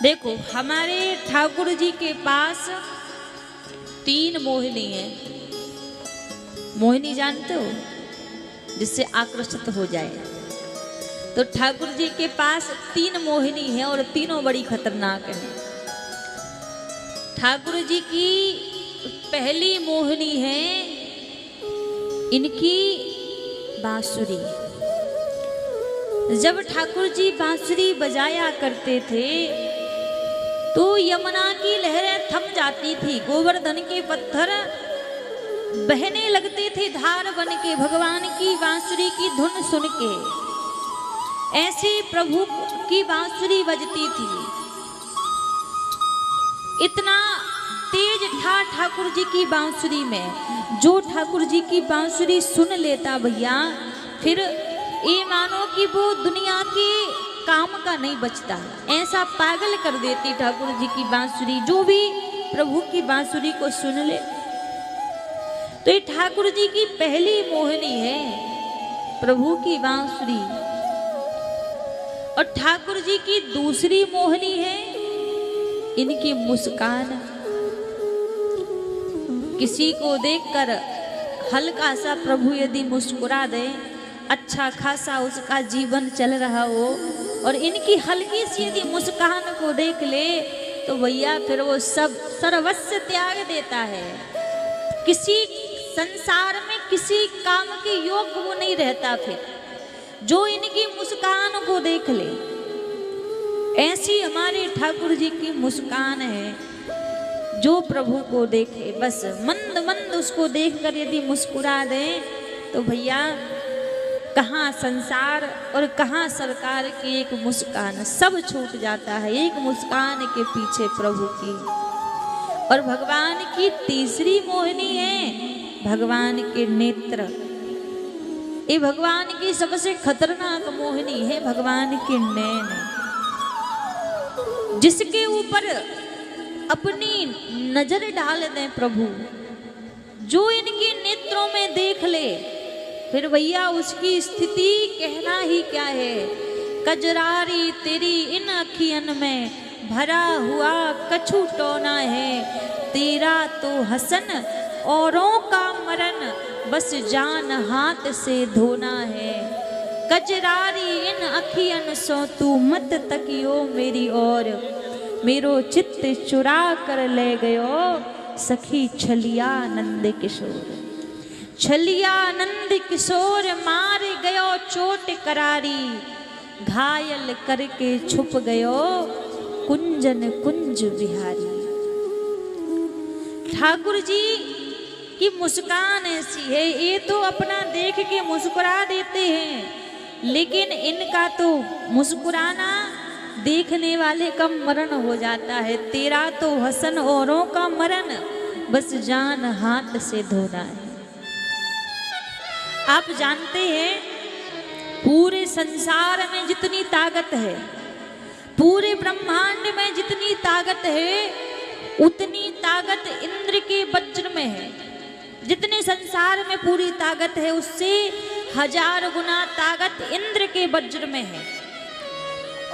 देखो हमारे ठाकुर जी के पास 3 मोहिनी है। मोहिनी जानते हो, जिससे आकर्षित हो जाए। तो ठाकुर जी के पास 3 मोहिनी है और तीनों बड़ी खतरनाक है। ठाकुर जी की पहली मोहिनी है इनकी बांसुरी। जब ठाकुर जी बांसुरी बजाया करते थे तो यमुना की लहरें थम जाती थी, गोवर्धन के पत्थर बहने लगते थे धार बन के भगवान की बांसुरी की धुन सुन के। ऐसे प्रभु की बांसुरी बजती थी। इतना तेज था ठाकुर जी की बांसुरी में। जो ठाकुर जी की बांसुरी सुन लेता भैया, फिर ये मानो कि वो दुनिया के काम का नहीं बचता। ऐसा पागल कर देती ठाकुर जी की बांसुरी। जो भी प्रभु की बांसुरी को सुन ले, तो ये ठाकुर जी की पहली मोहिनी है प्रभु की बांसुरी। और ठाकुर जी की दूसरी मोहिनी है इनकी मुस्कान। किसी को देखकर हल्का सा प्रभु यदि मुस्कुरा दे, अच्छा खासा उसका जीवन चल रहा हो, और इनकी हल्की सी यदि मुस्कान को देख ले तो भैया फिर वो सब सर्वस्व त्याग देता है। किसी संसार में किसी काम के योग्य वो नहीं रहता। फिर जो इनकी मुस्कान को देख ले, ऐसी हमारे ठाकुर जी की मुस्कान है। जो प्रभु को देखे बस मंद मंद उसको देखकर यदि मुस्कुरा दे तो भैया कहाँ संसार और कहाँ सरकार की एक मुस्कान, सब छूट जाता है एक मुस्कान के पीछे प्रभु की। और भगवान की तीसरी मोहिनी है भगवान के नेत्र। ये भगवान की सबसे खतरनाक मोहिनी है भगवान के नैन। जिसके ऊपर अपनी नजर डाल दें प्रभु, जो इनके नेत्रों में देख ले, फिर भैया उसकी स्थिति कहना ही क्या है। कजरारी तेरी इन अखियन में भरा हुआ कछु टोना है, तेरा तो हसन औरों का मरण, बस जान हाथ से धोना है। कजरारी इन अखियन सो तू मत तकियो मेरी ओर, मेरो चित्त चुरा कर ले गयो सखी छलिया नंद किशोर। छलिया नंद किशोर मार गयो चोट करारी, घायल करके छुप गयो कुंजन कुंज बिहारी। ठाकुर जी की मुस्कान ऐसी है, ये तो अपना देख के मुस्कुरा देते हैं, लेकिन इनका तो मुस्कुराना देखने वाले का मरण हो जाता है। तेरा तो हसन औरों का मरण, बस जान हाथ से धोना है। आप जानते हैं पूरे संसार में जितनी ताकत है, पूरे ब्रह्मांड में जितनी ताकत है, उतनी ताकत इंद्र के वज्र में है। जितने संसार में पूरी ताकत है उससे 1000 गुना ताकत इंद्र के वज्र में है।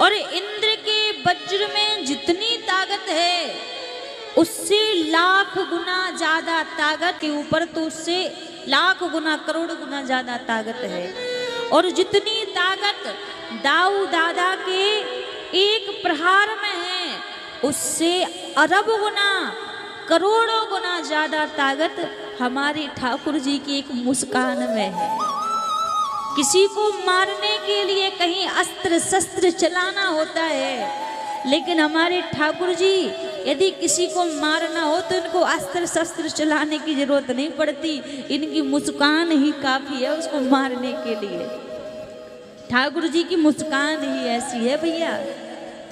और इंद्र के वज्र में जितनी ताकत है उससे लाख गुना ज्यादा ताकत के ऊपर, तो उससे लाख गुना करोड़ गुना ज्यादा ताकत है। और जितनी ताकत दाऊ दादा के एक प्रहार में है, उससे अरब गुना करोड़ों गुना ज्यादा ताकत हमारे ठाकुर जी की एक मुस्कान में है। किसी को मारने के लिए कहीं अस्त्र शस्त्र चलाना होता है, लेकिन हमारे ठाकुर जी यदि किसी को मारना हो तो इनको अस्त्र शस्त्र चलाने की जरूरत नहीं पड़ती। इनकी मुस्कान ही काफी है उसको मारने के लिए। ठाकुर जी की मुस्कान ही ऐसी है भैया।